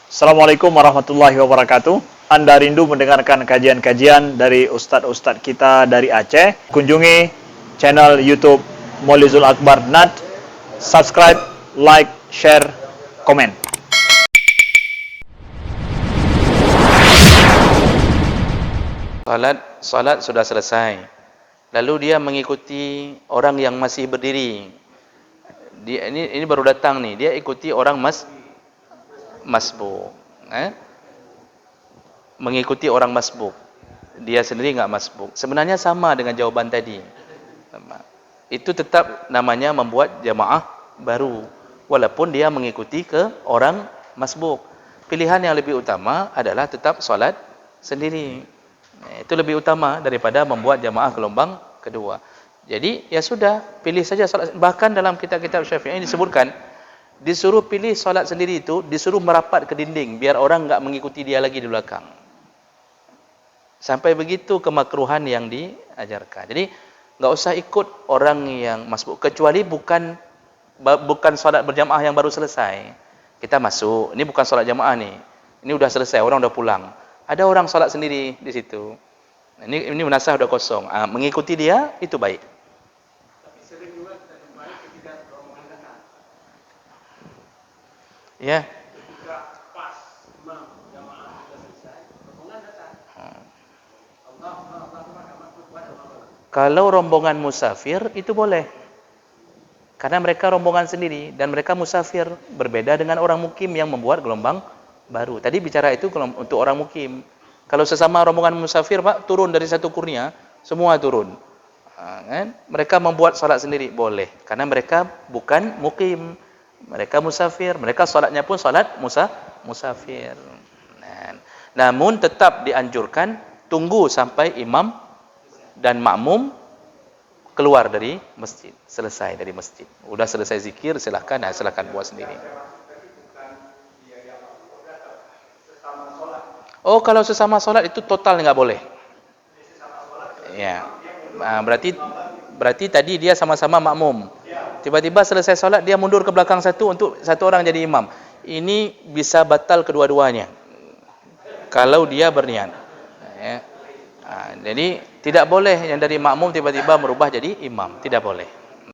Assalamualaikum warahmatullahi wabarakatuh. Anda rindu mendengarkan kajian-kajian dari ustadz-ustadz kita dari Aceh? Kunjungi channel YouTube Maulizul Akbar NAT. Subscribe, like, share, komen. Salat sudah selesai. Lalu dia mengikuti orang yang masih berdiri. Ini baru datang nih. Dia ikuti orang masbuk. Mengikuti orang masbuk. Dia sendiri enggak masbuk. Sebenarnya sama dengan jawaban tadi. Itu tetap namanya membuat jamaah baru. Walaupun dia mengikuti ke orang masbuk. Pilihan yang lebih utama adalah tetap salat sendiri. Itu lebih utama daripada membuat jamaah gelombang kedua. Jadi ya sudah, pilih saja salat. Bahkan dalam kitab-kitab Syafi'i disebutkan, disuruh pilih salat sendiri itu, disuruh merapat ke dinding biar orang enggak mengikuti dia lagi di belakang. Sampai begitu kemakruhan yang diajarkan. Jadi enggak usah ikut orang yang masbuk, kecuali bukan salat berjamaah yang baru selesai. Kita masuk, ini bukan salat jamaah nih. Ini udah selesai, orang udah pulang. Ada orang salat sendiri di situ. Ini munasah udah kosong. Mengikuti dia itu baik. Tapi sering juga kita jumpai ketika rombongan datang. Ya. Ketika pas imam jamaah sudah selesai, rombongan datang. Kalau rombongan musafir itu boleh. Karena mereka rombongan sendiri dan mereka musafir, berbeda dengan orang mukim yang membuat gelombang baru. Tadi bicara itu untuk orang mukim. Kalau sesama rombongan musafir, Pak, turun dari satu kurnia, semua turun. Mereka membuat salat sendiri, boleh. Karena mereka bukan mukim. Mereka musafir. Mereka salatnya pun salat musafir. Namun tetap dianjurkan, tunggu sampai imam dan makmum keluar dari masjid. Selesai dari masjid. Udah selesai zikir, silahkan buat sendiri. Oh, kalau sesama sholat itu total nggak boleh. Ya, berarti tadi dia sama-sama makmum. Tiba-tiba selesai sholat dia mundur ke belakang untuk satu orang jadi imam. Ini bisa batal kedua-duanya. Kalau dia berniat. Jadi tidak boleh yang dari makmum tiba-tiba merubah jadi imam. Tidak boleh.